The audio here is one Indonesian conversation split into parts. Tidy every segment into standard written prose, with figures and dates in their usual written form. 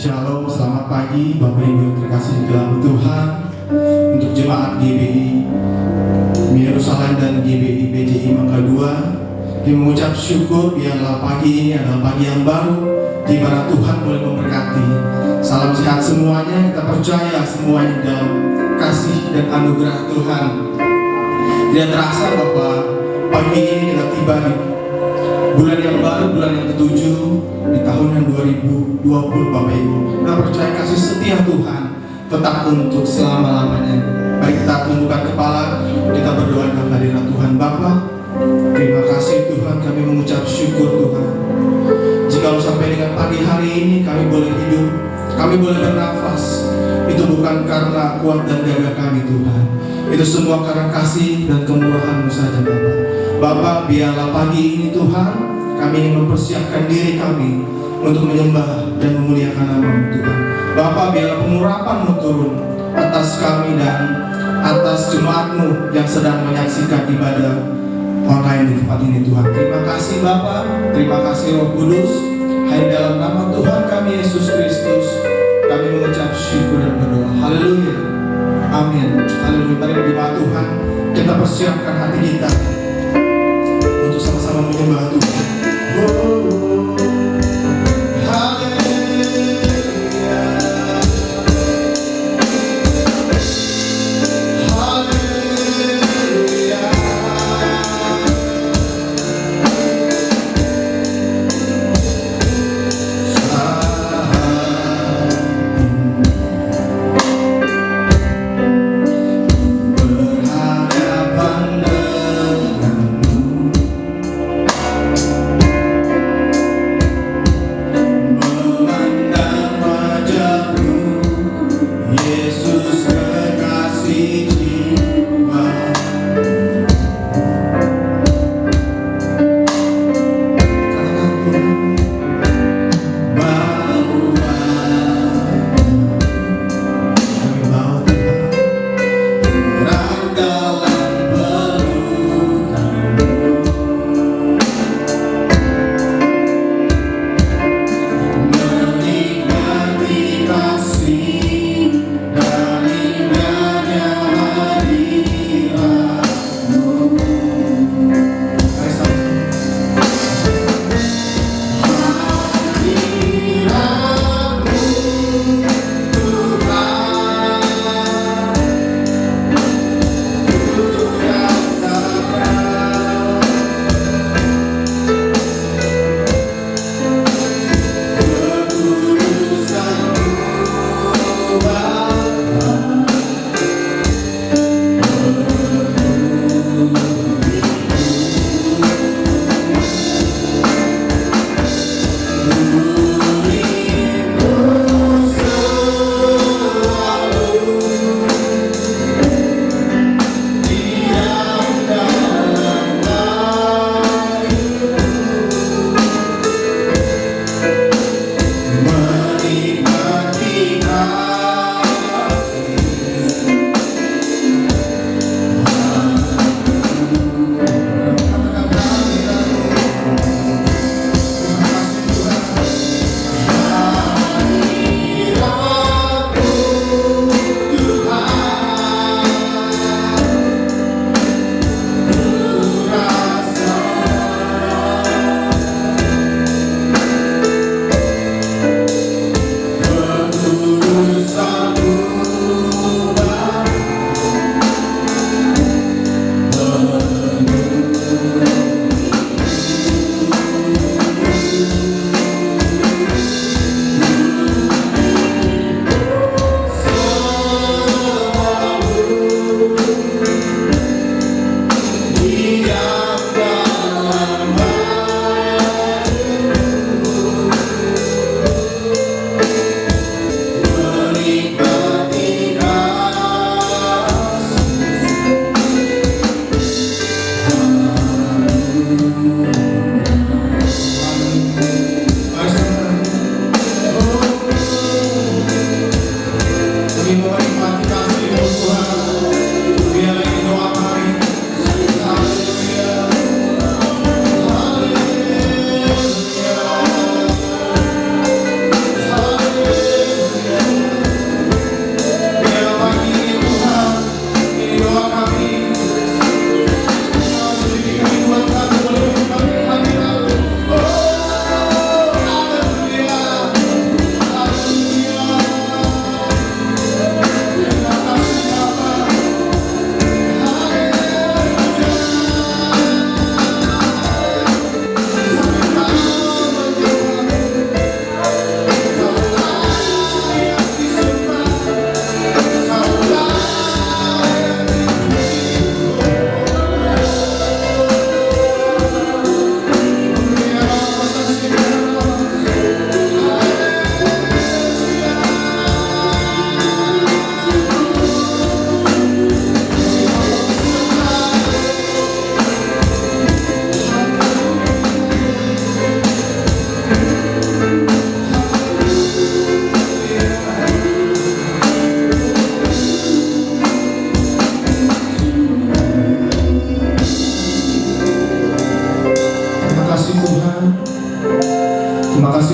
Shalom, selamat pagi Bapak Ibu yang terkasih di dalam Tuhan. Untuk jemaat GBI Yerusalem dan GBI BJI Mangga 2, kita mengucap syukur biarlah pagi ini adalah pagi yang baru di mana Tuhan boleh memberkati. Salam sehat semuanya, kita percaya semuanya dalam kasih dan anugerah Tuhan. Tidak terasa bahwa pagi ini kita tiba di bulan yang baru, bulan yang ke-7 di tahun yang 2020 Bapak Ibu. Kita percaya kasih setia Tuhan tetap untuk selama-lamanya. Baik, kita tundukkan kepala, kita berdoa dalam hadirat Tuhan. Bapa, terima kasih Tuhan, kami mengucap syukur Tuhan. Jikalau sampai dengan pagi hari ini kami boleh hidup, kami boleh bernafas, itu bukan karena kuat dan gagah kami Tuhan. Itu semua karena kasih dan kemurahan-Mu saja Bapa. Bapa, biarlah pagi ini Tuhan, kami ingin mempersiapkan diri kami untuk menyembah dan memuliakan nama-Mu Tuhan. Bapa, biarlah pengurapan-Mu turun atas kami dan atas jemaat-Mu yang sedang menyaksikan ibadah online di tempat ini Tuhan. Terima kasih Bapa, terima kasih Roh Kudus. Hanya dalam nama Tuhan kami Yesus Kristus kami mengucap syukur dan berdoa. Haleluya, amin. Haleluya. Mari jemaat Tuhan, kita persiapkan hati kita untuk sama-sama menyembah Tuhan.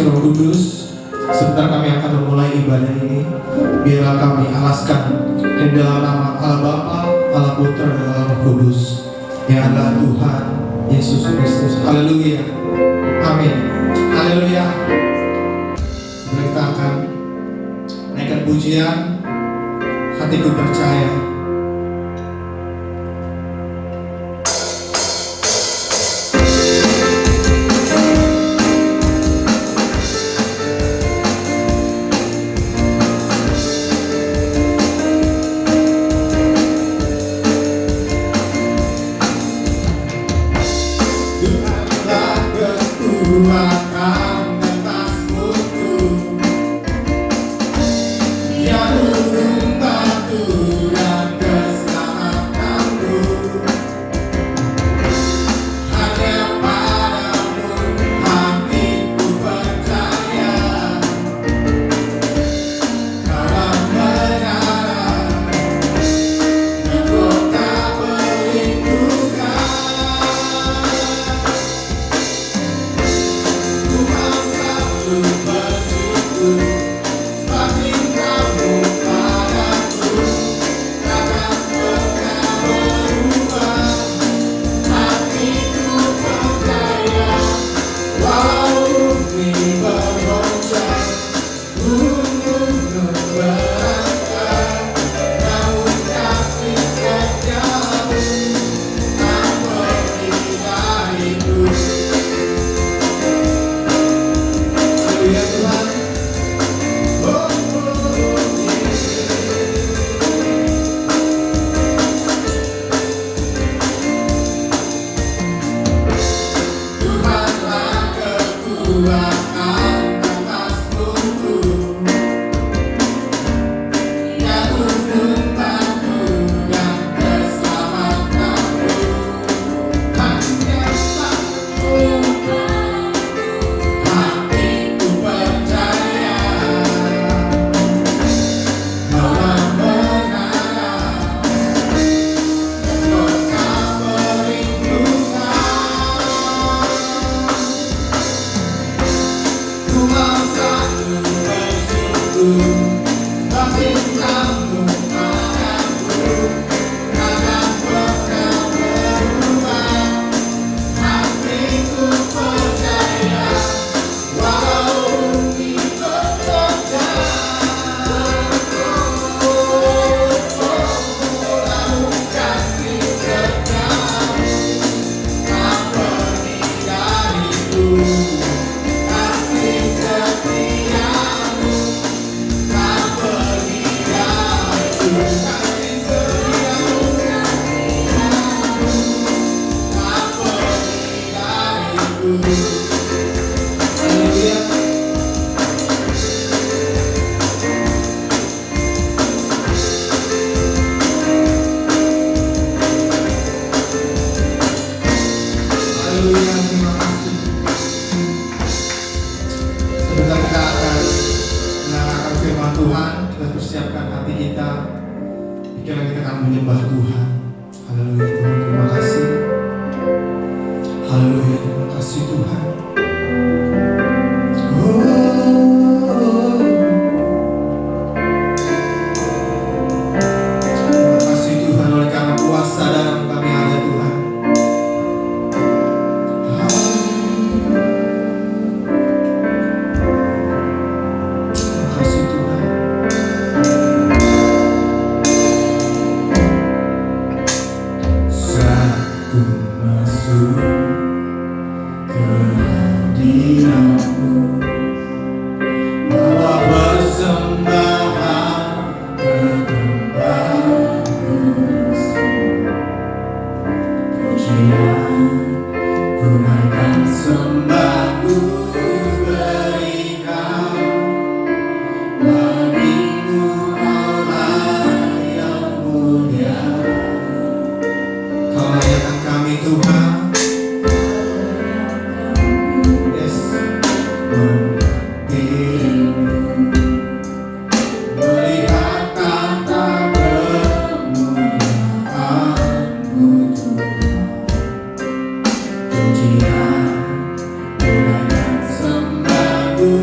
kasih Roh Kudus, sebentar kami akan memulai ibadah ini. Biarlah kami alaskan di dalam nama Allah Bapa, Allah Putra, dan Allah Roh Kudus, yang adalah Tuhan Yesus Kristus. Haleluya. Amin. Haleluya. Sebentar kita akan naikkan pujian Hatiku Percaya. Pujian, pujian sembahku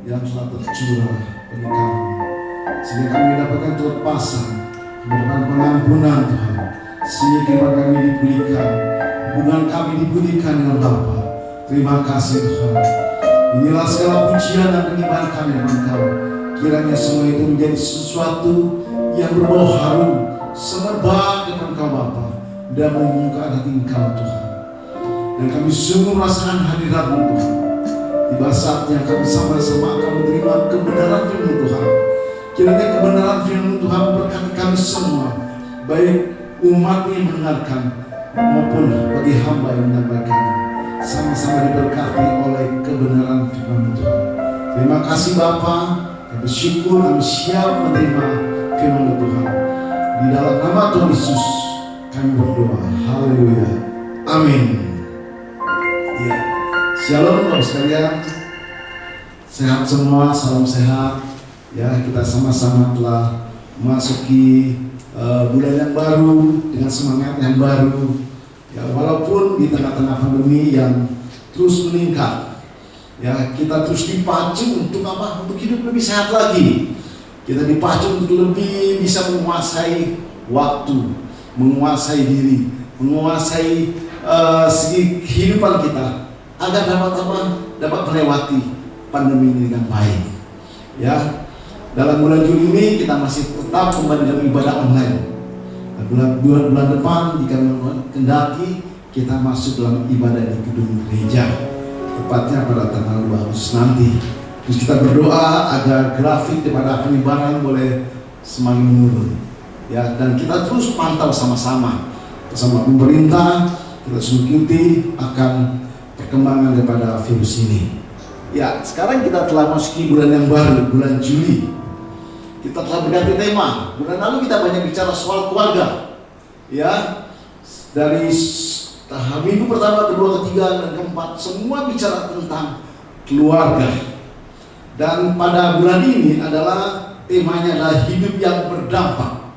yang telah tercurah bagi kami, sehingga kami mendapatkan kelepasan, mendapatkan pengampunan Tuhan, sehingga kehidupan kami dipulihkan, hubungan kami dipulihkan dengan Bapa. Terima kasih Tuhan. Inilah segala pujian dan penyembahan kami Engkau. Kiranya semua itu menjadi sesuatu yang berbau harum, semerbak dengan Engkau Bapa, dan menyukai hati Engkau Tuhan. Dan kami sungguh merasakan hadirat-Mu Tuhan. Tiba saatnya kami sama-sama akan menerima kebenaran firman Tuhan. Kiranya kebenaran firman Tuhan berkati kami semua, baik umat yang mendengarkan maupun bagi hamba yang menyampaikan. sama-sama diberkati oleh kebenaran firman Tuhan. Terima kasih Bapa, kami bersyukur, kami siap menerima firman Tuhan. Di dalam nama Tuhan Yesus kami berdoa. Haleluya. Amin. Ya. Shalom Bapak sekalian. Sehat semua, salam sehat. Ya, kita sama-sama telah memasuki bulan yang baru dengan semangat yang baru. Ya, walaupun di tengah-tengah pandemi yang terus meningkat, ya kita terus dipacu untuk apa? Untuk hidup lebih sehat lagi. Kita dipacu untuk lebih bisa menguasai waktu, menguasai diri, menguasai segi kehidupan kita agar dapat melewati pandemi ini dengan baik. Ya, dalam bulan Juli ini kita masih tetap kembali dalam ibadah online. Bulan depan jika kendaki kita masuk dalam ibadah di gedung gereja, tepatnya pada tanggal 2 Agustus nanti. Terus kita berdoa agar grafik daripada penyebaran boleh semakin menurun. Ya, dan kita terus pantau sama-sama bersama pemerintah, kita terus mengikuti akan perkembangan daripada virus ini. Ya, sekarang kita telah masuki bulan yang baru, bulan Juli. Kita telah berganti tema. Bulan lalu kita banyak bicara soal keluarga. Ya, dari minggu pertama, kedua, ketiga, dan keempat semua bicara tentang keluarga. Dan pada bulan ini adalah temanya adalah hidup yang berdampak.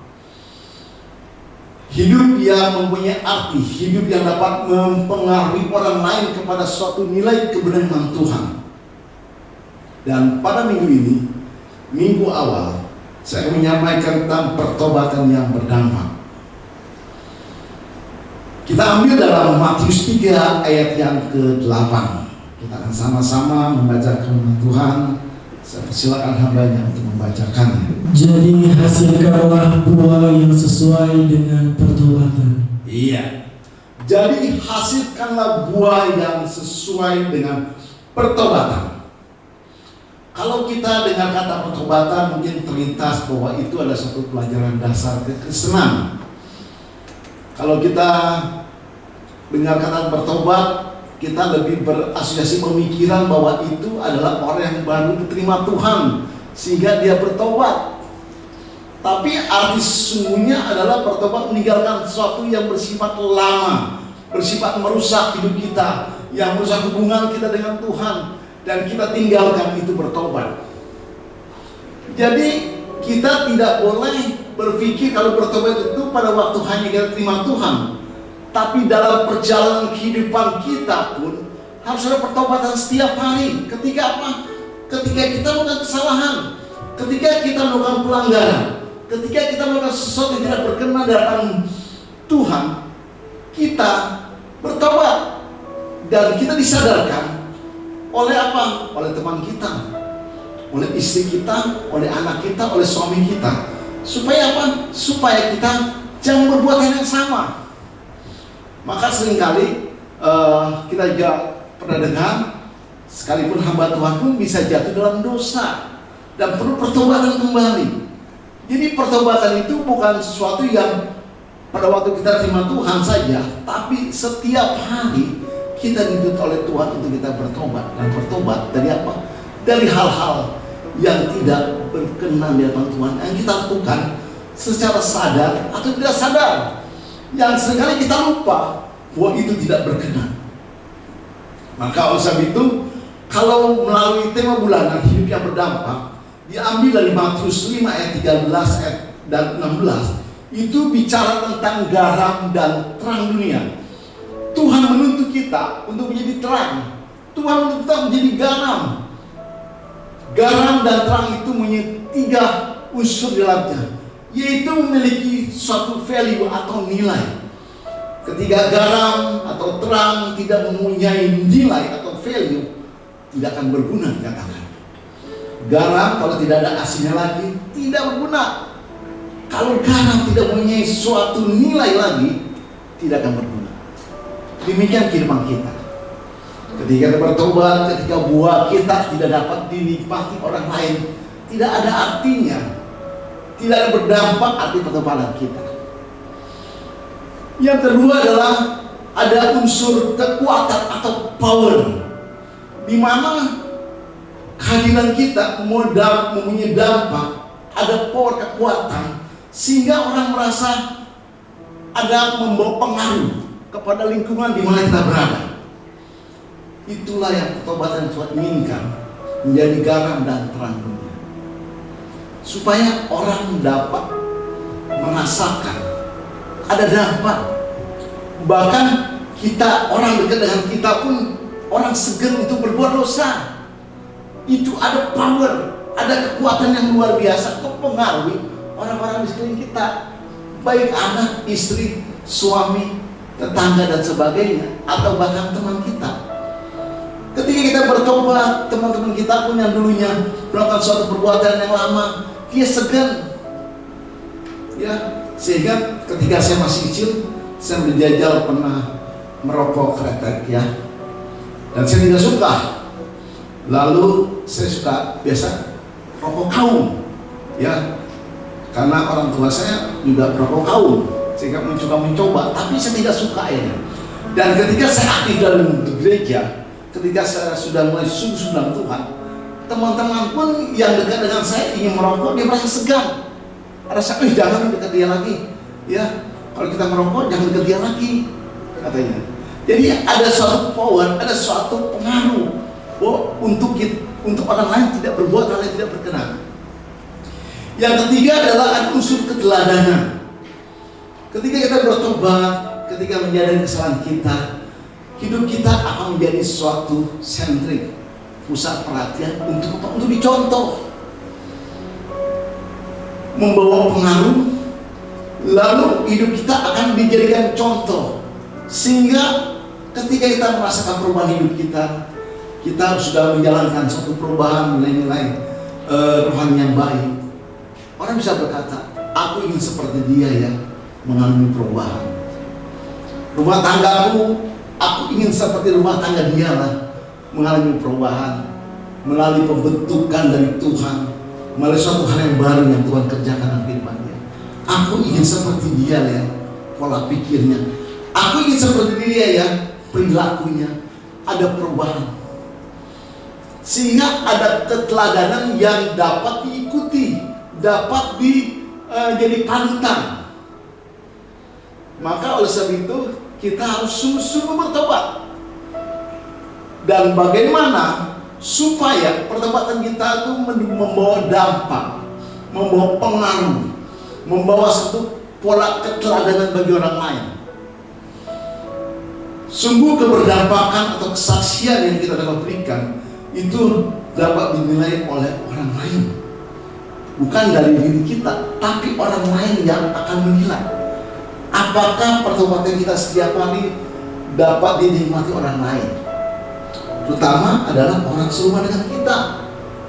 Hidup yang mempunyai arti, hidup yang dapat mempengaruhi orang lain kepada suatu nilai kebenaran Tuhan. Dan pada minggu ini, minggu awal, saya akan menyampaikan tentang pertobatan yang berdampak. Kita ambil dalam Matius 3 ayat yang ke-8. Kita akan sama-sama membaca firman Tuhan. Saya persilakan hambanya untuk membacakannya. Jadi hasilkanlah buah yang sesuai dengan pertobatan. Iya. Jadi hasilkanlah buah yang sesuai dengan pertobatan. Kalau kita dengar kata pertobatan mungkin terlintas bahwa itu adalah satu pelajaran dasar kekristenan. Kalau kita dengar kata bertobat, kita lebih berasosiasi pemikiran bahwa itu adalah orang yang baru diterima Tuhan sehingga dia bertobat. Tapi arti sesungguhnya adalah bertobat meninggalkan sesuatu yang bersifat lama, bersifat merusak hidup kita, yang merusak hubungan kita dengan Tuhan. Dan kita tinggalkan itu bertobat. Jadi kita tidak boleh berpikir kalau bertobat itu pada waktu hanya kita terima Tuhan. Tapi dalam perjalanan kehidupan kita pun harus ada pertobatan setiap hari. Ketika apa? Ketika kita melakukan kesalahan, ketika kita melakukan pelanggaran, ketika kita melakukan sesuatu yang tidak berkenan di hadapan Tuhan, kita bertobat. Dan kita disadarkan oleh apa? Oleh teman kita, oleh istri kita, oleh anak kita, oleh suami kita. Supaya apa? Supaya kita jangan berbuat hal yang sama. Maka seringkali kita juga pernah dengar, sekalipun hamba Tuhan pun bisa jatuh dalam dosa dan perlu pertobatan kembali. Jadi pertobatan itu bukan sesuatu yang pada waktu kita terima Tuhan saja, tapi setiap hari kita dituntut oleh Tuhan untuk kita bertobat. Dan bertobat dari apa? Dari hal-hal yang tidak berkenan di hadapan Tuhan yang kita lakukan secara sadar atau tidak sadar, yang seringkali kita lupa bahwa itu tidak berkenan. Maka oleh sebab itu, kalau melalui tema bulanan hidup yang berdampak diambil dari Matius 5 ayat 13 dan 16, itu bicara tentang garam dan terang dunia. Tuhan menuntut kita untuk menjadi terang. Tuhan menuntut kita menjadi garam. Garam dan terang itu mempunyai 3 unsur di dalamnya, yaitu memiliki suatu value atau nilai. Ketika garam atau terang tidak mempunyai nilai atau value, tidak akan berguna dikatakan. Garam kalau tidak ada asinnya lagi tidak berguna. Kalau garam tidak mempunyai suatu nilai lagi, tidak akan berguna. Demikian kehidupan kita. Ketika kita bertobat, ketika buah kita tidak dapat dinikmati orang lain, tidak ada artinya, tidak ada berdampak arti pertobatan kita. Yang kedua adalah ada unsur kekuatan atau power, di mana kehadiran kita mempunyai dampak, ada power kekuatan, sehingga orang merasa ada membawa pengaruh kepada lingkungan di mana kita berada. Itulah yang pertobatan Tuhan inginkan, menjadi garam dan terang dunia, supaya orang dapat merasakan ada dampak. Bahkan kita, orang dekat dengan kita pun, orang segan untuk berbuat dosa. Itu ada power, ada kekuatan yang luar biasa mempengaruhi orang-orang di sekeliling kita, baik anak, istri, suami, tetangga dan sebagainya, atau bahkan teman kita. Ketika kita bertobat, teman-teman kita pun yang dulunya melakukan suatu perbuatan yang lama, dia segan. Ya, sehingga ketika saya masih kecil, saya menjajal pernah merokok kretek, ya, dan saya tidak suka. Lalu saya suka biasa rokok kaum, ya, karena orang tua saya juga perokok kaum, sehingga mencoba, tapi saya tidak suka ya. Dan ketika saya aktif dalam gereja, ketika saya sudah mulai sungguh dalam Tuhan, teman-teman pun yang dekat dengan saya ingin merokok, dia merasa segan, rasa jangan dekat dia lagi, ya. Kalau kita merokok jangan dekat dia lagi, katanya. Jadi ada suatu power, ada suatu pengaruh untuk orang lain tidak berbuat hal yang tidak berkenan. Yang ketiga adalah ada unsur keteladanan. Ketika kita bertobat, ketika menyadari kesalahan kita, hidup kita akan menjadi suatu sentrik, pusat perhatian untuk dicontoh, membawa pengaruh, lalu hidup kita akan dijadikan contoh, sehingga ketika kita merasakan perubahan hidup kita sudah menjalankan suatu perubahan nilai-nilai rohani yang baik. Orang bisa berkata, aku ingin seperti dia yang mengalami perubahan. Rumah tanggaku, aku ingin seperti rumah tangga dia lah, mengalami perubahan melalui pembentukan dari Tuhan, melalui suatu hal yang baru yang Tuhan kerjakan dalam kehidupan dia. Aku ingin seperti dia ya, pola pikirnya. Aku ingin seperti dia ya, perilakunya. Ada perubahan, sehingga ada keteladanan yang dapat diikuti, dapat jadi panutan. Maka oleh sebab itu kita harus sungguh-sungguh bertobat. Dan bagaimana supaya pertobatan kita itu membawa dampak, membawa pengaruh, membawa satu pola keteladanan bagi orang lain. Sungguh keberdampakan atau kesaksian yang kita dapat berikan itu dapat dinilai oleh orang lain, bukan dari diri kita, tapi orang lain yang akan menilai apakah pertobatan kita setiap hari dapat dinikmati orang lain, terutama adalah orang serumah dengan kita,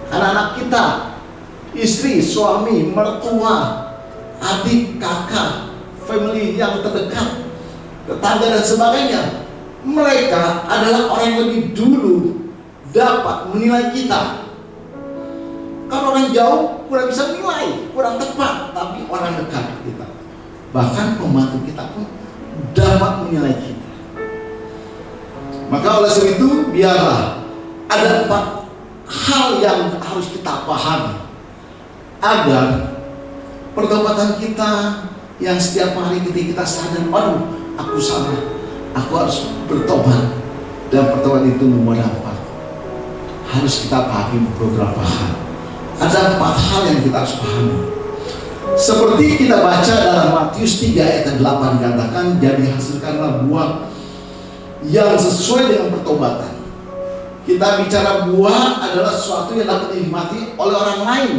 anak-anak kita, istri, suami, mertua, adik, kakak, family yang terdekat, tetangga dan sebagainya. Mereka adalah orang yang lebih dulu dapat menilai kita. Kalau orang jauh kurang bisa menilai, kurang tepat, tapi orang dekat kita, bahkan pembantu kita pun dapat menilai kita. Maka oleh sebab itu biarlah ada 4 hal yang harus kita pahami agar pertobatan kita yang setiap hari ketika kita sadar, aduh aku salah, aku harus bertobat, dan pertobatan itu membawa dampak. Harus kita pahami beberapa hal. Ada 4 hal yang kita harus pahami. Seperti kita baca dalam Matius 3 ayat 8 dikatakan, jadi hasilkanlah buah yang sesuai dengan pertobatan. Kita bicara buah adalah sesuatu yang dapat dinikmati oleh orang lain,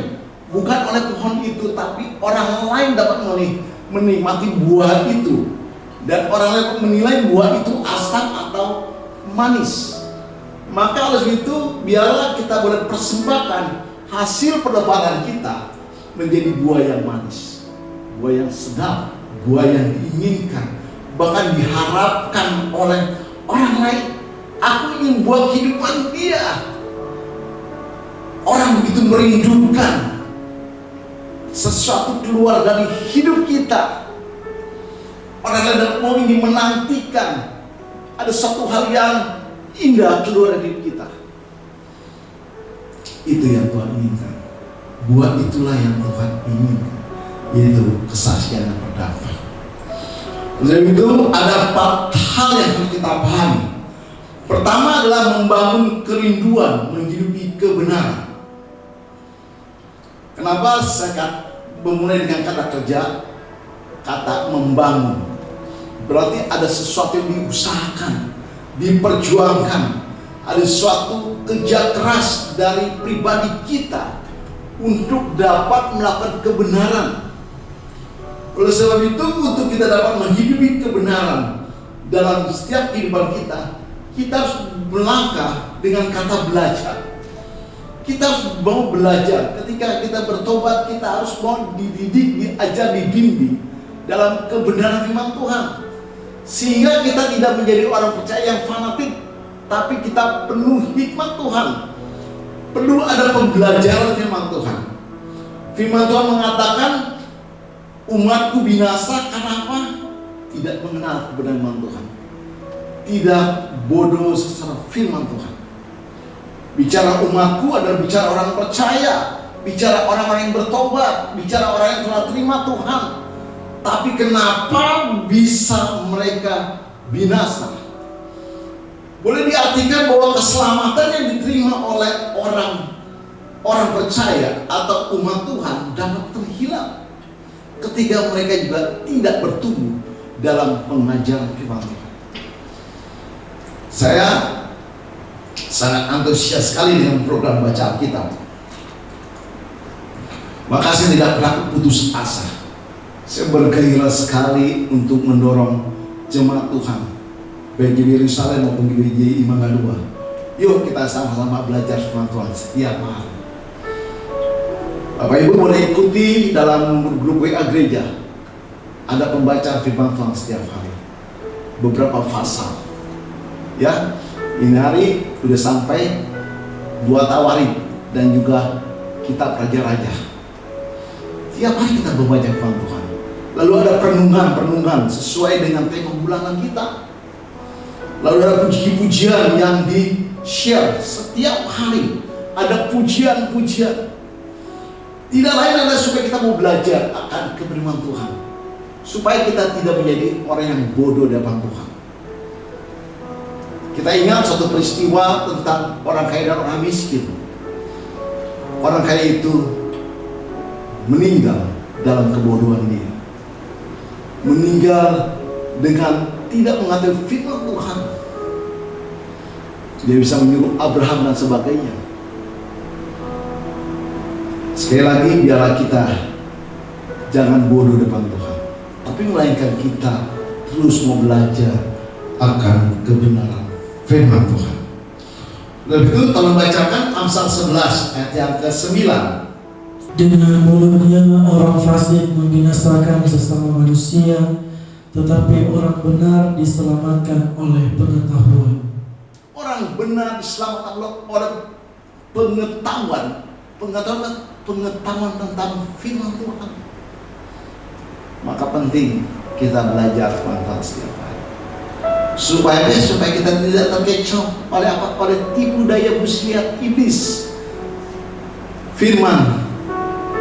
bukan oleh pohon itu, tapi orang lain dapat menikmati buah itu, dan orang lain menilai buah itu asam atau manis. Maka oleh sebab itu biarlah kita boleh persembahkan hasil pertobatan kita menjadi buah yang manis, buah yang sedap, buah yang diinginkan, bahkan diharapkan oleh orang lain. Aku ingin buat kehidupan dia. Orang begitu merindukan sesuatu keluar dari hidup kita. Orang lain mau ini menantikan ada satu hal yang indah keluar dari hidup kita. Itu yang Tuhan inginkan. Buat itulah yang Tuhan inginkan, yaitu kesaksian yang berdampak. Oleh itu ada 4 hal yang harus kita pahami. Pertama adalah membangun kerinduan menghidupi kebenaran. Kenapa saya memulai dengan kata kerja, kata membangun? Berarti ada sesuatu yang diusahakan, diperjuangkan, ada suatu kerja keras dari pribadi kita untuk dapat melakukan kebenaran. Oleh sebab itu, untuk kita dapat menghidupi kebenaran dalam setiap kehidupan kita, kita harus melangkah dengan kata belajar. Kita harus mau belajar. Ketika kita bertobat, kita harus mau dididik, diajar, dibimbing dalam kebenaran firman Tuhan, sehingga kita tidak menjadi orang percaya yang fanatik, tapi kita penuh hikmat Tuhan. Perlu ada pembelajaran firman Tuhan. Firman Tuhan mengatakan, umatku binasa karena apa? Tidak mengenal kebenaran firman Tuhan, tidak bodoh secara firman Tuhan. Bicara umatku adalah bicara orang percaya, bicara orang-orang yang bertobat, bicara orang yang telah terima Tuhan. Tapi kenapa bisa mereka binasa? Boleh diartikan bahwa keselamatan yang diterima oleh orang percaya atau umat Tuhan dapat terhilang ketika mereka juga tidak bertumbuh dalam pengajaran firman Tuhan. Saya sangat antusias sekali dengan program baca Alkitab. Maka saya tidak pernah putus asa. Saya bergairah sekali untuk mendorong jemaat Tuhan, baik di Yerusalem maupun di GBI Mangga 2. Yuk kita sama-sama belajar firman Tuhan setiap hari. Bapak Ibu boleh ikuti dalam grup WA gereja. Ada pembacaan firman Tuhan setiap hari, beberapa pasal. Ya, ini hari sudah sampai 2 Tawarikh dan juga kitab Raja-Raja. Tiap hari kita membaca firman Tuhan. Lalu ada perenungan sesuai dengan tema bulanan kita. Lalu ada puji-pujian yang di-share setiap hari. Ada pujian-pujian. Tidak lain adalah supaya kita mau belajar akan kebenaran Tuhan, supaya kita tidak menjadi orang yang bodoh di depan Tuhan. Kita ingat suatu peristiwa tentang orang kaya dan orang miskin. Orang kaya itu meninggal dalam kebodohan dia, meninggal dengan tidak mengerti firman Tuhan. Dia bisa menyuruh Abraham dan sebagainya. Sekali lagi, biarlah kita jangan bodoh depan Tuhan, tapi melainkan kita terus mau belajar akan kebenaran firman Tuhan. Lebih itu tolong bacakan Amsal 11 ayat yang ke-9. Dengan mulutnya orang fasik membinasakan sesama manusia, tetapi orang benar diselamatkan oleh pengetahuan. Orang benar diselamatkan oleh pengetahuan tentang firman Tuhan. Maka penting kita belajar firman Tuhan setiap hari, supaya kita tidak terkecoh oleh apa? Oleh tipu daya muslihat iblis. Firman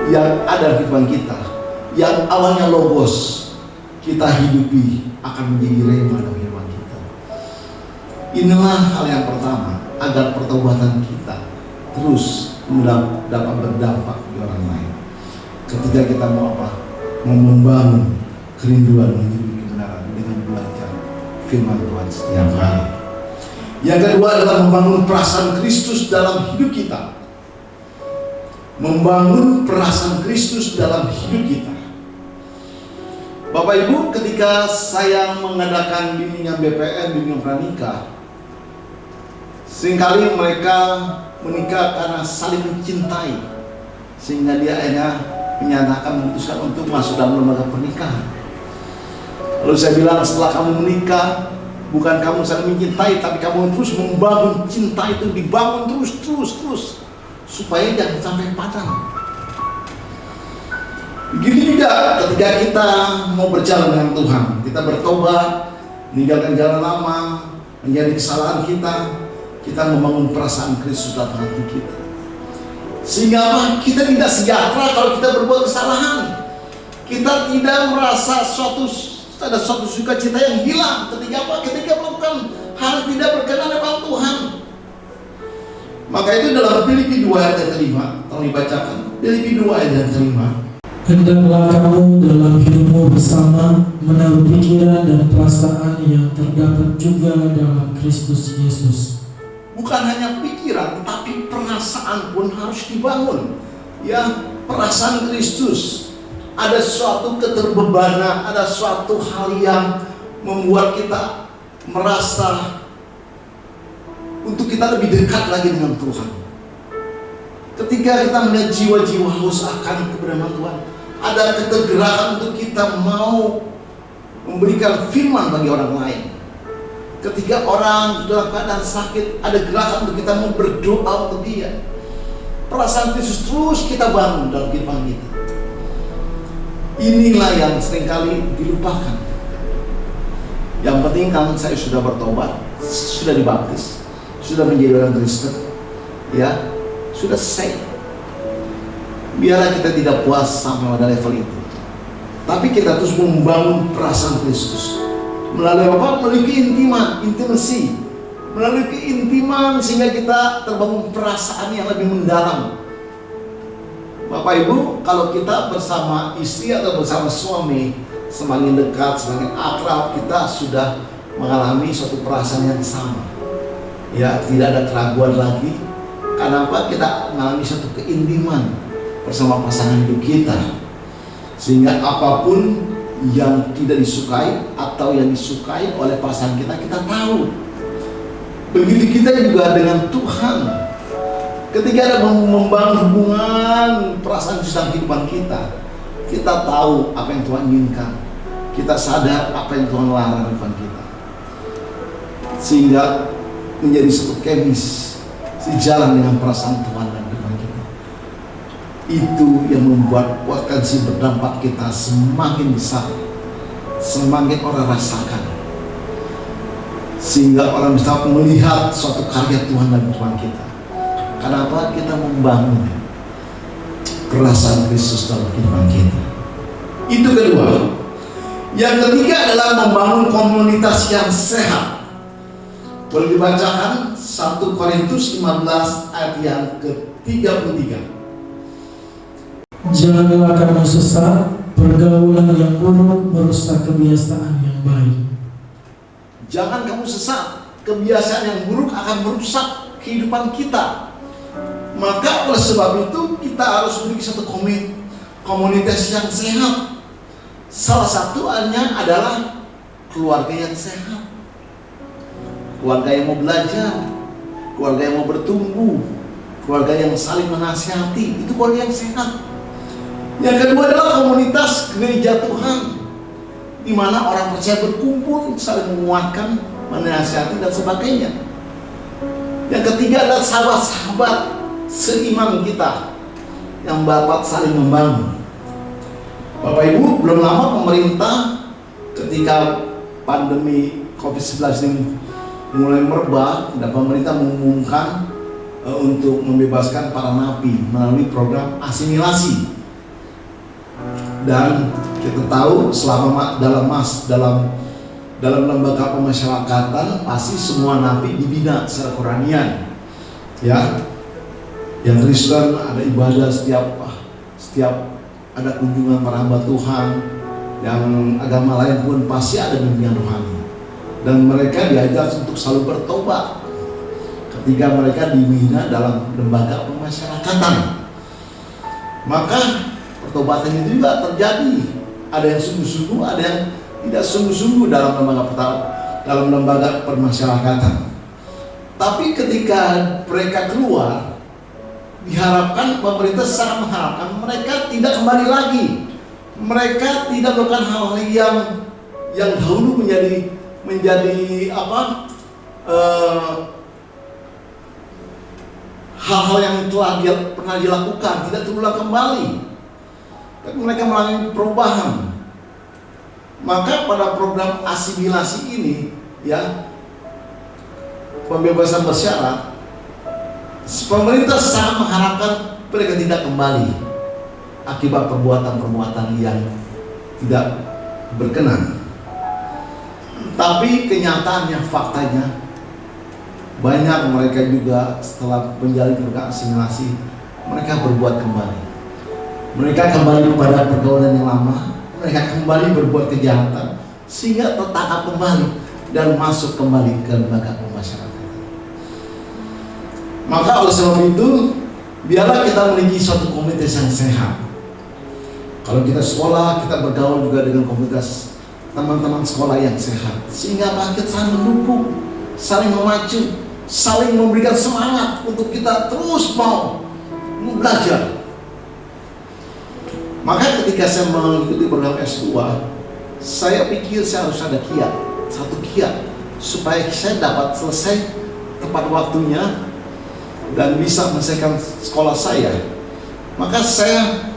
yang ada di depan kita, yang awalnya logos, kita hidupi akan menjadi rema dalam kehidupan kita. Inilah hal yang pertama, agar pertobatan kita terus dapat berdampak di orang lain. Ketika kita mau apa? Mau membangun kerinduan menghidupi kebenaran dengan belajar firman Tuhan setiap hari. Yang kedua adalah membangun perasaan Kristus dalam hidup kita. Membangun perasaan Kristus dalam hidup kita. Bapak Ibu, ketika saya mengadakan bimbingan BPN, bimbingan pranikah, seringkali mereka menikah karena saling mencintai, sehingga dia akhirnya memutuskan untuk masuk dalam lembaga pernikahan. Lalu saya bilang, setelah kamu menikah, bukan kamu saling mencintai, tapi kamu terus membangun cinta itu, dibangun terus, supaya jangan sampai padam. Begini juga ketika kita mau berjalan dengan Tuhan, kita bertobat, meninggalkan jalan lama, menjadi kesalahan kita membangun perasaan Kristus dalam hati kita. Sehingga apa? Kita tidak sejahtera kalau kita berbuat kesalahan. Kita tidak merasa ada suatu sukacita yang hilang ketika apa? Ketika melakukan hal yang tidak berkenan dengan Tuhan. Maka itu dalam Filipi 2 ayat yang kelima, tolong dibacakan. Filipi 2 ayat yang kelima. Hendaklah kamu dalam hidupmu bersama menaruh pikiran dan perasaan yang terdapat juga dalam Kristus Yesus. Bukan hanya pikiran, tapi perasaan pun harus dibangun. Ya, perasaan Kristus. Ada suatu keterbebanan, ada suatu hal yang membuat kita merasa untuk kita lebih dekat lagi dengan Tuhan. Ketika kita melihat jiwa-jiwa haus akan kebenaran Tuhan, ada ketergerakan untuk kita mau memberikan firman bagi orang lain. Ketika orang dalam keadaan sakit, ada gerakan untuk kita mau berdoa untuk dia. Perasaan Kristus terus kita bangun dalam kehidupan kita. Inilah yang seringkali dilupakan. Yang penting kan saya sudah bertobat, sudah dibaptis, sudah menjadi orang Kristen, ya, sudah selesai. Biarlah kita tidak puas sampai pada level itu, tapi kita terus membangun perasaan Kristus melalui apa? Melalui keintiman, intimasi, melalui keintiman sehingga kita terbangun perasaan yang lebih mendalam. Bapak Ibu, kalau kita bersama istri atau bersama suami semakin dekat, semakin akrab, kita sudah mengalami suatu perasaan yang sama. Ya, tidak ada keraguan lagi. Karena apa? Kita mengalami suatu keintiman bersama pasangan hidup kita. Sehingga apapun yang tidak disukai atau yang disukai oleh pasangan kita, kita tahu. Begitu kita juga dengan Tuhan. Ketika ada membangun hubungan perasaan dalam kehidupan kita, kita tahu apa yang Tuhan inginkan, kita sadar apa yang Tuhan larang di depan kita, sehingga menjadi satu kemis sejalan dengan perasaan Tuhan dalam depan kita. Itu yang membuat potensi berdampak kita semakin besar, semakin orang rasakan, sehingga orang bisa melihat suatu karya Tuhan dalam depan kita. Kenapa? Kita membangun perasaan Kristus dalam kehidupan kita. Itu kedua. Yang ketiga adalah membangun komunitas yang sehat. Boleh dibacakan 1 Korintus 15 ayat yang ke-33. Janganlah kamu sesat, pergaulan yang buruk merusak kebiasaan yang baik. Jangan kamu sesat, kebiasaan yang buruk akan merusak kehidupan kita. Maka oleh sebab itu kita harus memiliki satu komunitas yang sehat. Salah satunya adalah keluarga yang sehat, keluarga yang mau belajar, keluarga yang mau bertumbuh, keluarga yang saling menasihati. Itu keluarga yang sehat. Yang kedua adalah komunitas gereja Tuhan, di mana orang percaya berkumpul, saling menguatkan, menasihati dan sebagainya. Yang ketiga adalah sahabat-sahabat seiman kita yang dapat saling membangun. Bapak Ibu, belum lama pemerintah ketika pandemi COVID-19 ini mulai merebak, dan pemerintah mengumumkan untuk membebaskan para napi melalui program asimilasi. Dan kita tahu selama dalam lembaga pemasyarakatan pasti semua napi dibina secara Quranian, ya. Yang Kristen ada ibadah setiap ada kunjungan para hamba Tuhan. Yang agama lain pun pasti ada bimbingan rohani. Dan mereka diajar untuk selalu bertobat ketika mereka dibina dalam lembaga pemasyarakatan. Maka pertobatan itu juga terjadi. Ada yang sungguh-sungguh, ada yang tidak sungguh-sungguh dalam lembaga pemasyarakatan. Tapi ketika mereka keluar, diharapkan, pemerintah sangat mengharapkan mereka tidak kembali lagi. Mereka tidak melakukan hal yang dahulu menjadi hal-hal yang telah pernah dilakukan, tidak terulang kembali. Tapi mereka mengalami perubahan. Maka pada program asimilasi ini, ya, pembebasan bersyarat, pemerintah sangat mengharapkan mereka tidak kembali akibat perbuatan-perbuatan yang tidak berkenan. Tapi kenyataannya, faktanya, banyak mereka juga setelah menjalani program asimilasi, mereka berbuat kembali. Mereka kembali kepada pergaulan yang lama, mereka kembali berbuat kejahatan, sehingga tertangkap kembali dan masuk kembali ke lembaga pemasyarakatan. Maka oleh sebab itu, biarlah kita memiliki suatu komunitas yang sehat. Kalau kita sekolah, kita bergaul juga dengan komunitas teman-teman sekolah yang sehat, sehingga kita saling mendukung, saling memacu, saling memberikan semangat untuk kita terus mau belajar. Maka ketika saya mengikuti program S2, saya pikir saya harus ada satu kiat supaya saya dapat selesai tepat waktunya dan bisa menyelesaikan sekolah saya. Maka saya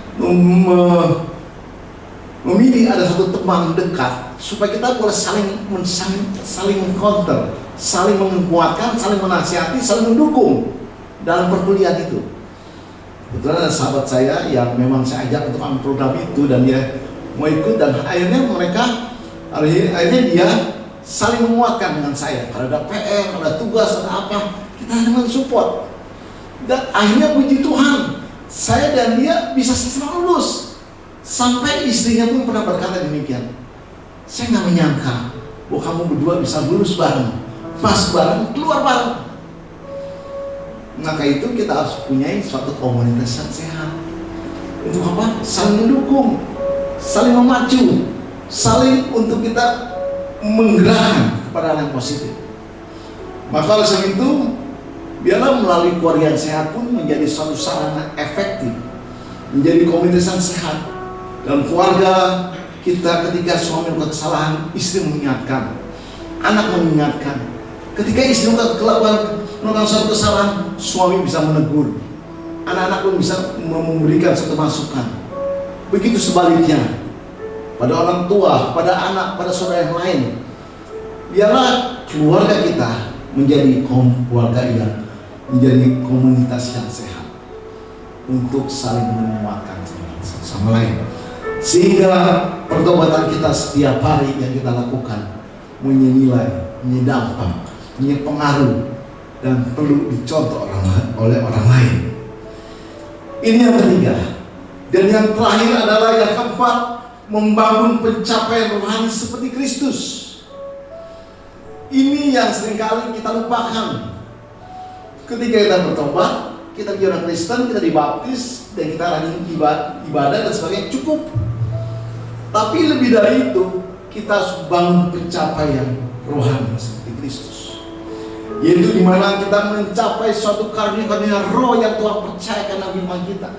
memilih ada satu teman dekat supaya kita boleh saling counter, saling menguatkan, saling menasihati, saling mendukung dalam perkuliahan itu. Kebetulan ada sahabat saya yang memang saya ajak untuk ambil program itu dan dia mau ikut, dan akhirnya dia saling menguatkan dengan saya. Kalau ada PR, ada tugas, ada apa, kita dengan support. Dan akhirnya puji Tuhan, saya dan dia bisa sama lulus. Sampai istrinya pun pernah berkata demikian, saya nggak menyangka bahwa kamu berdua bisa lulus bareng, pas bareng, keluar bareng. Maka itu kita harus punya suatu komunitas yang sehat. Untuk apa? Saling mendukung, saling memacu, saling untuk kita menggerakkan kepada hal yang positif. Maka oleh sebab itu, biarlah melalui keluarga yang sehat pun menjadi suatu sarana efektif, menjadi komunitas yang sehat. Dalam keluarga kita, ketika suami melakukan kesalahan, istri mengingatkan, anak mengingatkan. Ketika istri melakukan suatu kesalahan, suami bisa menegur, anak-anak pun bisa memberikan suatu masukan. Begitu sebaliknya, pada orang tua, pada anak, pada saudara yang lain. Biarlah keluarga kita menjadi keluarga yang menjadi komunitas yang sehat untuk saling menguatkan satu sama lain, sehingga pertobatan kita setiap hari yang kita lakukan menilai, menyedapkan, punya pengaruh dan perlu dicontoh oleh orang lain. Ini yang ketiga. Dan yang terakhir adalah yang keempat, membangun pencapaian rohani seperti Kristus. Ini yang seringkali kita lupakan. Ketika kita bertobat, kita menjadi orang Kristen, kita dibaptis, dan kita rajin ibadah dan sebagainya, cukup. Tapi lebih dari itu, kita harus bangun pencapaian rohani seperti Kristus, yaitu dimana kita mencapai suatu karunia roh yang Tuhan percayakan dalam iman kita.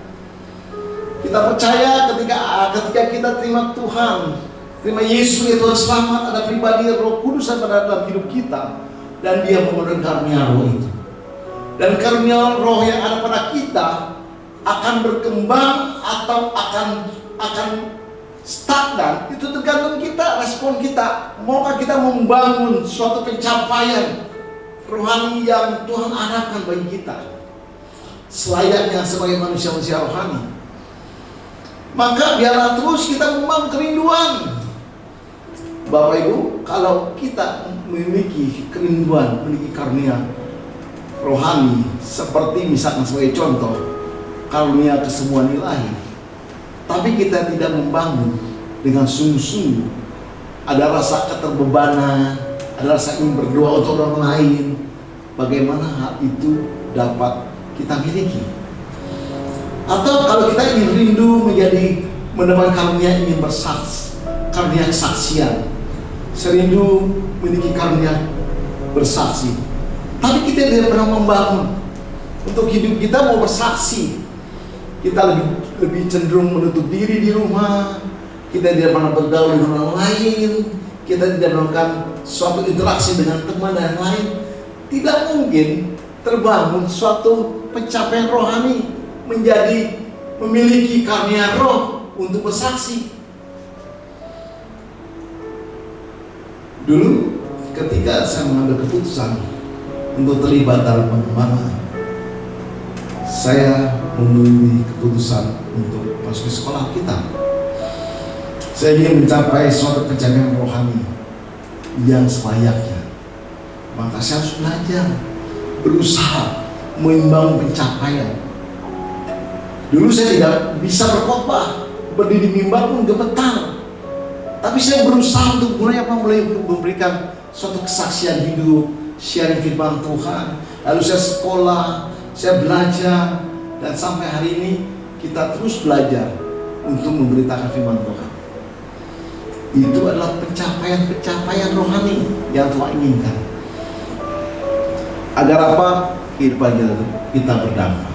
Kita percaya ketika kita terima Tuhan, terima Yesus sebagai Tuhan selamat, ada pribadi Roh Kudus pada dalam hidup kita, dan Dia memberikan karunia roh itu. Dan karunia roh yang ada pada kita akan berkembang atau akan stagnan, itu tergantung kita, respon kita. Maukah kita membangun suatu pencapaian rohani yang Tuhan harapkan bagi kita, selayaknya sebagai manusia-manusia rohani? Maka biarlah terus kita membangun kerinduan. Bapak Ibu, kalau kita memiliki kerinduan, memiliki karunia rohani, seperti misalkan sebagai contoh karunia kesembuhan ilahi, tapi kita tidak membangun dengan sungguh-sungguh, ada rasa keterbebanan, ada rasa ingin berdoa untuk orang lain, bagaimana hal itu dapat kita miliki? Atau kalau kita ingin rindu mendapat karunia, ingin bersaksi, karunia kesaksian, serindu memiliki karunia bersaksi, tapi kita tidak pernah membangun untuk hidup kita mau bersaksi. Kita lebih cenderung menutup diri di rumah, kita tidak pernah bergaul dengan orang lain, kita tidak melakukan suatu interaksi dengan teman dan lain. Tidak mungkin terbangun suatu pencapaian rohani, menjadi memiliki karunia roh untuk bersaksi. Dulu ketika saya mengambil keputusan untuk terlibat dalam pengembangan. Saya memilih keputusan untuk masuk sekolah kita. Saya ingin mencapai suatu pencapaian rohani yang selayaknya. Maka saya harus belajar, berusaha membangun pencapaian. Dulu saya tidak bisa berkhotbah, berdiri di mimbar pun gemetar. Tapi saya berusaha untuk mulai memberikan suatu kesaksian hidup, sharing firman Tuhan. Lalu saya sekolah, saya belajar, dan sampai hari ini kita terus belajar untuk memberitakan firman Tuhan. Itu adalah pencapaian rohani yang Tuhan inginkan. Agar apa? Kehidupan kita berdampak.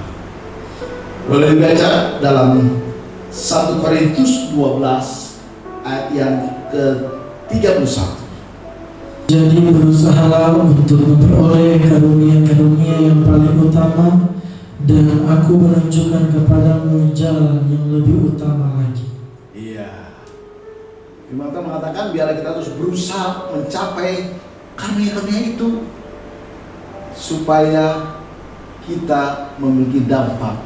Boleh dibaca dalam 1 Korintus 12 ayat yang ke-31. Jadi berusahalah untuk memperoleh karunia-karunia yang paling utama, dan aku menunjukkan kepadamu jalan yang lebih utama lagi. Iya. Firman Tuhan mengatakan biarlah kita terus berusaha mencapai karunia-karunia itu, supaya kita memiliki dampak,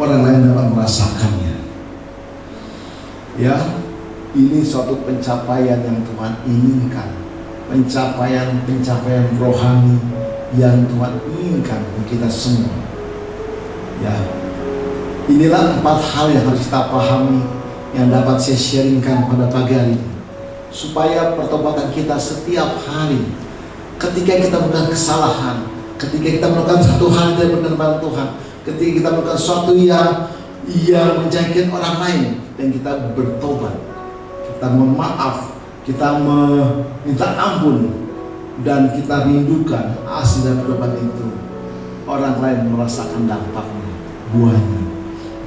orang lain dapat merasakannya. Ya, ini suatu pencapaian yang Tuhan inginkan, pencapaian rohani yang Tuhan inginkan untuk kita semua. Ya, inilah 4 hal yang harus kita pahami, yang dapat saya sharingkan pada pagi hari ini, supaya pertobatan kita setiap hari, ketika kita melakukan kesalahan, ketika kita melakukan satu hal yang benar-benar Tuhan, ketika kita melakukan sesuatu yang menjadikan orang lain, dan kita bertobat, kita mohon maaf, kita meminta ampun, dan kita rindukan hasil dari pertobatan itu, orang lain merasakan dampaknya, buahnya,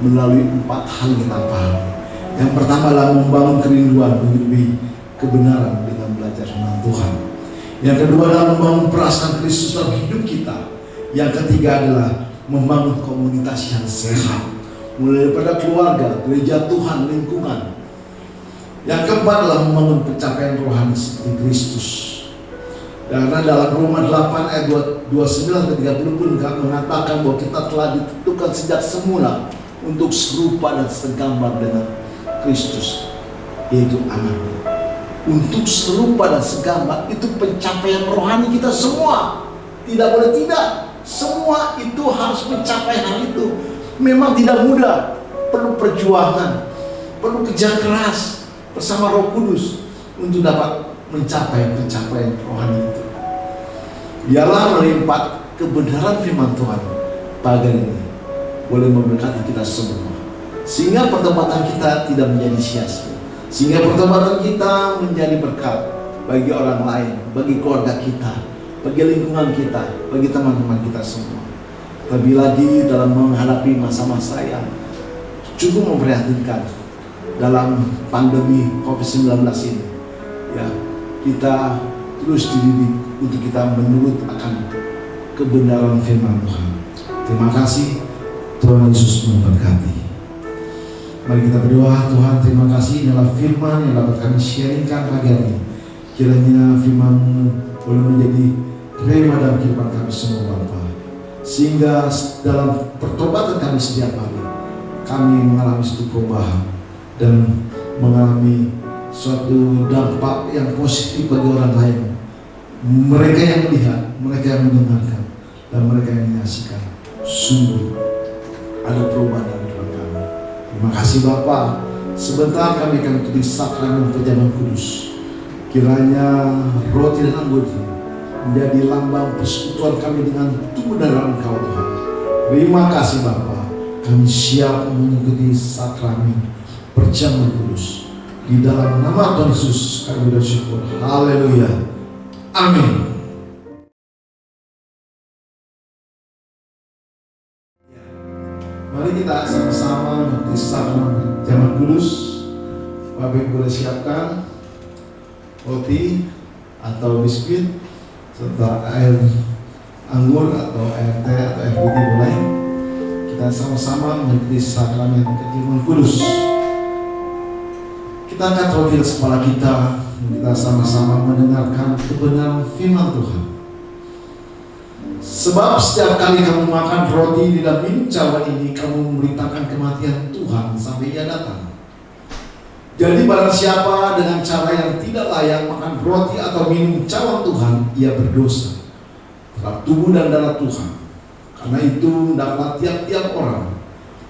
melalui 4 hal yang kita pahami. Yang pertama adalah membangun kerinduan menjadi kebenaran dengan belajar firman Tuhan. Yang kedua adalah membangun perasaan Kristus dalam hidup kita. Yang ketiga adalah membangun komunitas yang sehat, mulai daripada keluarga, gereja Tuhan, lingkungan. Yang keempat adalah membangun pencapaian rohani seperti Kristus. Karena dalam Roma 8 ayat 29-30 pun mengatakan bahwa kita telah ditentukan sejak semula untuk serupa dan segambar dengan Kristus, yaitu anaknya. Untuk serupa dan segambar, itu pencapaian rohani kita semua. Tidak boleh tidak, semua itu harus mencapai hal itu. Memang tidak mudah, perlu perjuangan, perlu kerja keras bersama Roh Kudus untuk dapat mencapai pencapaian rohani itu. Biarlah melalui 4 kebenaran firman Tuhan pagi ini boleh memberkati kita semua, sehingga pertobatan kita tidak menjadi sia-sia, sehingga pertobatan kita menjadi berkat bagi orang lain, bagi keluarga kita, bagi lingkungan kita, bagi teman-teman kita semua. Terlebih lagi dalam menghadapi masa-masa yang cukup memprihatinkan dalam pandemi COVID-19 ini, ya, kita terus dididik untuk kita menurut akan kebenaran firman Tuhan. Terima kasih, Tuhan Yesus memberkati. Mari kita berdoa. Tuhan, terima kasih adalah firman yang dapat kami sharingkan pagi hari ini. Kiranya firman-Mu boleh menjadi rema dalam kehidupan kami semua, Bapa, sehingga dalam pertobatan kami setiap hari kami mengalami suatu perubahan dan mengalami suatu dampak yang positif bagi orang lain. Mereka yang melihat, mereka yang mendengarkan, dan mereka yang menyaksikan, sungguh ada perubahan dalam kehidupan kami. Terima kasih Bapa. Sebentar kami akan ikuti sakramen perjamuan kudus. Kiranya roti dan anggur menjadi lambang persekutuan kami dengan tubuh dan darah Engkau, Tuhan. Terima kasih Bapa. Kami siap mengikuti sakramen perjamuan kudus. Di dalam nama Tuhan Yesus kami bersyukur. Haleluya. Amin. Mari kita sama-sama mengikuti sakramen perjamuan kudus. Bapak boleh siapkan roti atau biskuit serta air anggur atau air teh atau air putih boleh. Kita sama-sama mengikuti sakramen perjamuan kudus. Kita angkat roti atas kepala kita. Kita sama-sama mendengarkan kebenaran firman Tuhan. Sebab setiap kali kamu makan roti dan minum cawan ini, kamu memberitakan kematian Tuhan sampai Ia datang. Jadi barang siapa dengan cara yang tidak layak makan roti atau minum cawan Tuhan, ia berdosa terhadap tubuh dan darah Tuhan. Karena itu hendaklah tiap-tiap orang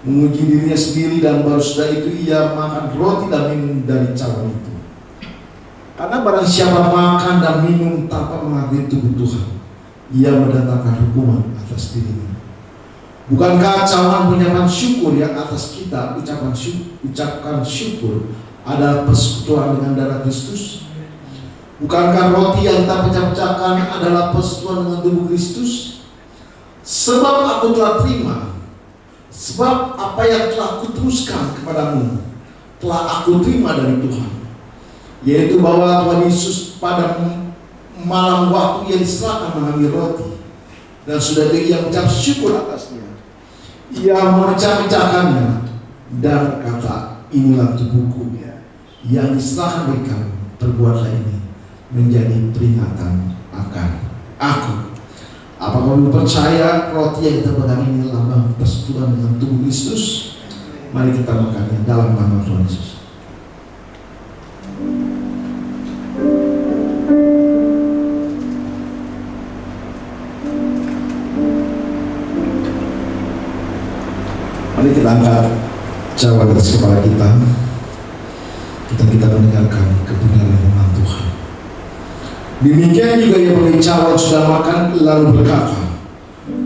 menguji dirinya sendiri, dan baru sudah itu ia makan roti dan minum dari cawan itu. Karena barang siapa makan dan minum tanpa mengakui tubuh Tuhan, ia mendatangkan hukuman atas dirinya. Bukankah cawan penyamaan syukur yang atas kita ucapkan syukur adalah persekutuan dengan darah Kristus? Bukankah roti yang kita pecah-pecahkan adalah persekutuan dengan tubuh Kristus? Sebab aku telah terima, sebab apa yang telah kuteruskan kepadamu telah aku terima dari Tuhan, yaitu bahwa Tuhan Yesus pada malam waktu yang diserahkan mengambil roti, dan sudah ia mengucap syukur atasnya, ia memecah-pecahkannya dan berkata, inilah tubuhku yang diserahkan bagi kamu, perbuatlah ini menjadi peringatan akan aku. Apakah kamu percaya roti yang kita pegang ini lambang persekutuan dengan tubuh Kristus? Mari kita makannya dalam nama Tuhan Yesus. Mari kita angkat cawan atas kepala kita. Kita mendengarkan kebenaran firman Tuhan. Demikian juga yang pemilik cawan sudah makan lalu berkata,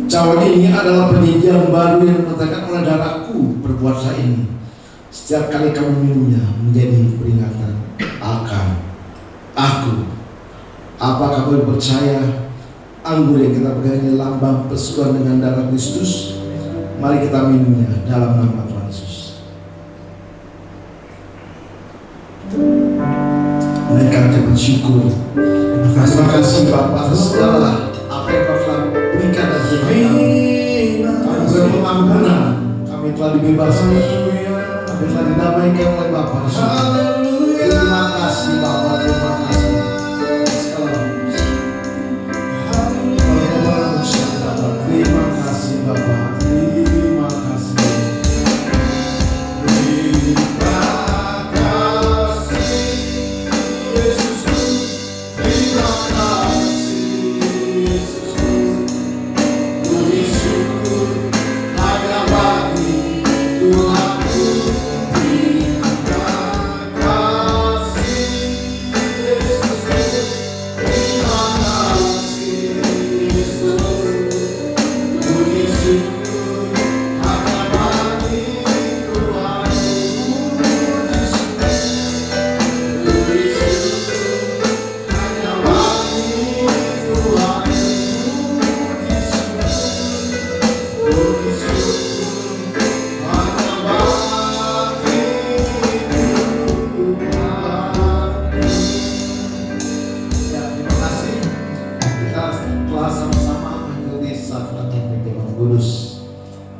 cawan ini adalah perjanjian baru yang dinyatakan oleh darahku, perbuatlah ini setiap kali kamu minumnya menjadi peringatan akan aku. Apakah kamu percaya anggur yang kita pegang ini lambang persekutuan dengan darah Kristus? Mari kita minumnya dalam nama Tuhan Yesus. Mereka ucapan syukur. Terima kasih Bapa atas segala apa yang Kau telah berikan dan berikan. Kami berpengampunan, kami telah dibebaskan, kami telah didamaikan oleh Bapa. Terima kasih Bapa, terima kasih. Terima kasih Bapa, terima kasih.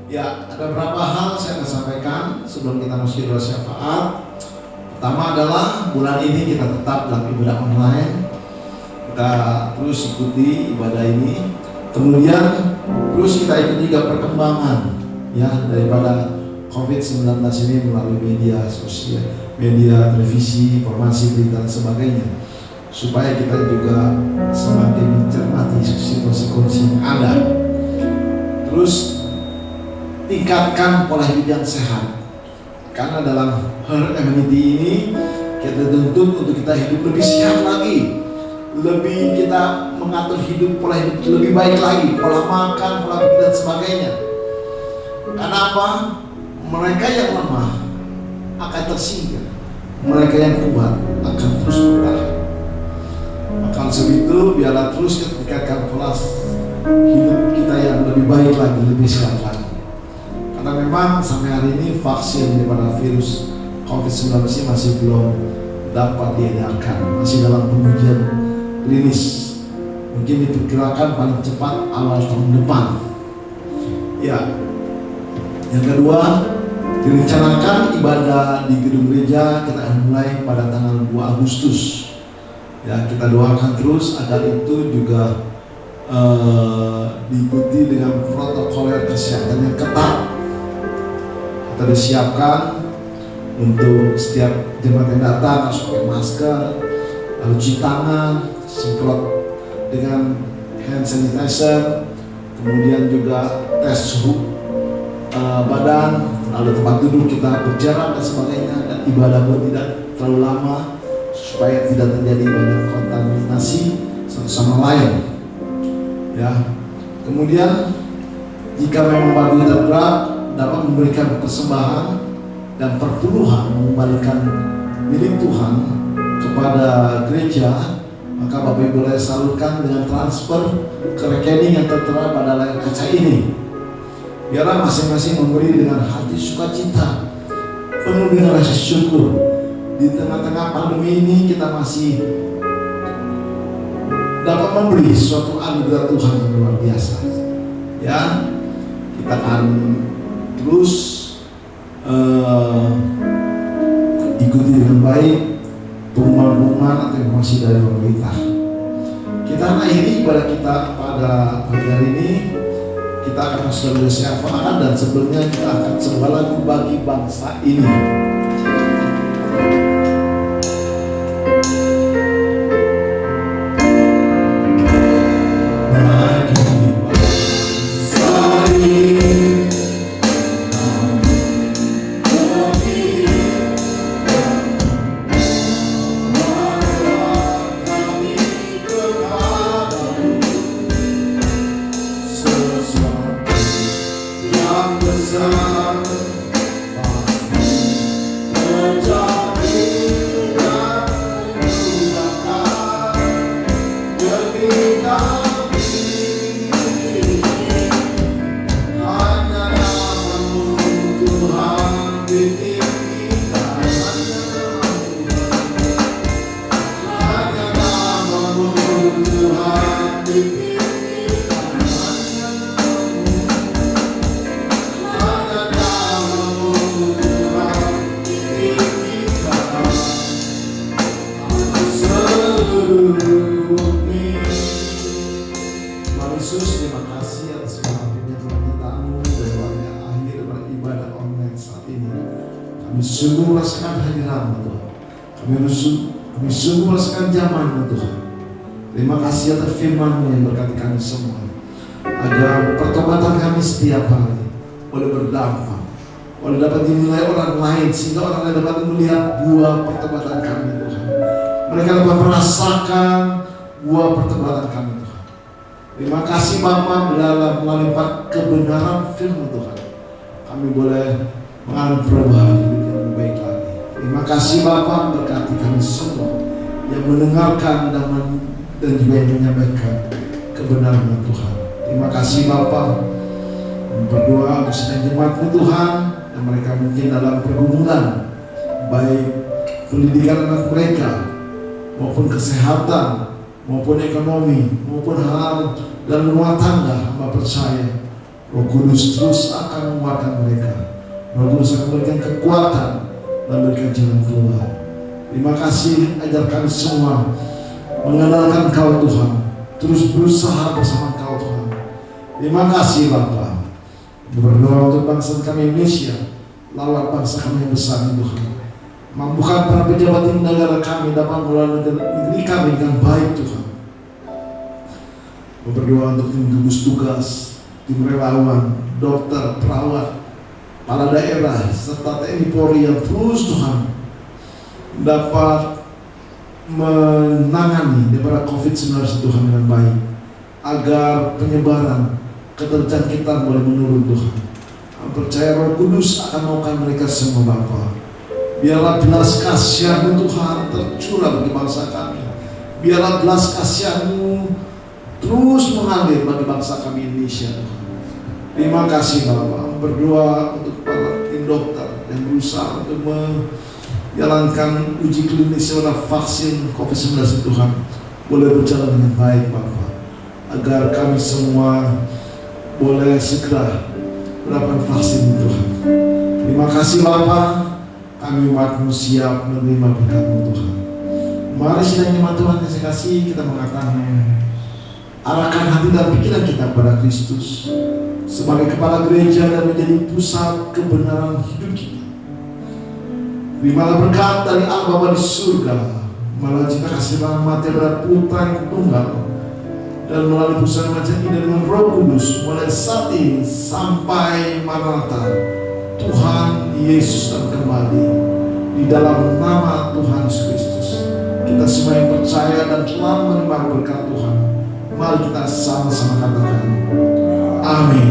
Ya, ada beberapa hal saya akan sampaikan sebelum kita masuk doa syafaat. Pertama adalah bulan ini kita tetap dalam ibadah online. Kita terus ikuti ibadah ini. Kemudian terus kita ikuti juga perkembangan ya daripada COVID-19 ini melalui media sosial, media televisi, informasi, berita dan sebagainya, supaya kita juga semakin mencermati situasi kondisi yang ada. Terus tingkatkan pola hidup yang sehat, karena dalam herd immunity ini kita dituntut untuk kita hidup lebih sehat lagi, lebih kita mengatur hidup, pola hidup lebih baik lagi, pola makan, pola pikir dan sebagainya. Kenapa? Mereka yang lemah akan tersingkir, mereka yang kuat akan terus bertahan. Maka sebab itu biarlah terus kita tingkatkan pola hidup kita yang lebih baik lagi, lebih sehat lagi. Karena memang sampai hari ini vaksin daripada virus COVID-19 ini masih belum dapat diedarkan, masih dalam pengujian klinis. Mungkin diperkirakan paling cepat awal tahun depan. Ya, yang kedua, direncanakan ibadah di gedung gereja kita akan mulai pada tanggal 2 Agustus. Ya, kita doakan terus agar itu juga diikuti dengan protokol kesehatan yang ketat. Kita disiapkan untuk setiap jemaat yang datang harus pakai masker, lalu cuci tangan, semprot dengan hand sanitizer, kemudian juga tes suhu badan, lalu tempat duduk kita berjarak dan sebagainya, dan ibadah pun tidak terlalu lama supaya tidak terjadi banyak kontaminasi satu sama lain. Ya, kemudian jika memang bagi tergerak dapat memberikan persembahan dan perpuluhan mengembalikan milik Tuhan kepada gereja, maka Bapak Ibu boleh salurkan dengan transfer ke rekening yang tertera pada layar kaca ini. Biarlah masing-masing memberi dengan hati sukacita, penuh dengan rasa syukur. Di tengah-tengah pandemi ini kita masih dapat memberi suatu anugerah Tuhan yang luar biasa. Ya, kita akan terus ikuti dengan baik pengumuman-pengumuman atau informasi dari pemerintah. Kita akhiri ibadah kita pada pagi hari ini. Kita akan masuk ke syafaat, dan sebelumnya kita akan sebuah lagu bagi bangsa ini. Sungguh merasakan hadirat Tuhan. Kami sungguh merasakan zaman Tuhan. Terima kasih atas firman-Mu yang berkati kami semua, agar pertobatan kami setiap hari boleh berdampak, boleh dapat dinilai orang lain, sehingga orang lain dapat melihat buah pertobatan kami Tuhan. Mereka dapat merasakan buah pertobatan kami Tuhan. Terima kasih Bapa, melalui kebenaran firman Tuhan kami boleh mengalami perubahan hidup yang baik lagi. Terima kasih Bapa, berkati kami semua yang mendengarkan dan juga yang menyampaikan kebenaran Tuhan. Terima kasih Bapa. Berdoa untuk sedang jemaat-Mu Tuhan, yang mereka mungkin dalam pergumulan, baik pendidikan anak mereka, maupun kesehatan, maupun ekonomi, maupun hal dalam rumah tangga. Hamba percaya Roh Kudus terus akan menguatkan mereka. Roh Kudus akan memberikan kekuatan dan memberikan jalan keluar. Terima kasih, ajar kami semua mengenalkan Kau Tuhan, terus berusaha bersama Kau Tuhan. Terima kasih Bapa. Berdoa untuk bangsa kami Indonesia, lawan bangsa kami yang besar Tuhan. Mampukan para pejabat di negara kami dapat mengelola negeri kami dengan baik Tuhan. Berdoa untuk tim gugus tugas, tim relawan, dokter, perawat, para daerah, serta TNI Polri yang terus Tuhan dapat menangani daripada COVID-19 Tuhan dengan baik, agar penyebaran keterjangkitan boleh menurun Tuhan. Percaya Roh Kudus akan melakukan mereka semua Bapa. Biarlah belas kasihan-Mu Tuhan tercurah bagi bangsa kami. Biarlah belas kasihan-Mu terus mengalir bagi bangsa kami Indonesia Tuhan. Terima kasih Bapa. Berdoa untuk para tim dokter yang berusaha untuk menjalankan uji klinis terhadap vaksin COVID-19 Tuhan boleh berjalan dengan baik Bapa, agar kami semua boleh segera mendapatkan vaksin Tuhan. Terima kasih Bapa, kami umat-Mu siap menerima berkat-Mu Tuhan. Mari sidang jemaat Tuhan yang saya kasih, kita mengatakan Arahkan hati dan pikiran kita kepada Kristus sebagai kepala gereja dan menjadi pusat kebenaran hidup kita. Terimalah berkat dari Allah Bapa di surga, melalui cinta kasih rahmat yang berat Putra yang tunggal, dan melalui pusat macam ini dengan Roh Kudus mulai saat ini sampai Maranatha Tuhan Yesus dan kembali. Di dalam nama Tuhan Yesus Kristus kita semua yang percaya dan telah menerima berkat Tuhan, mari kita sama-sama katakan amin.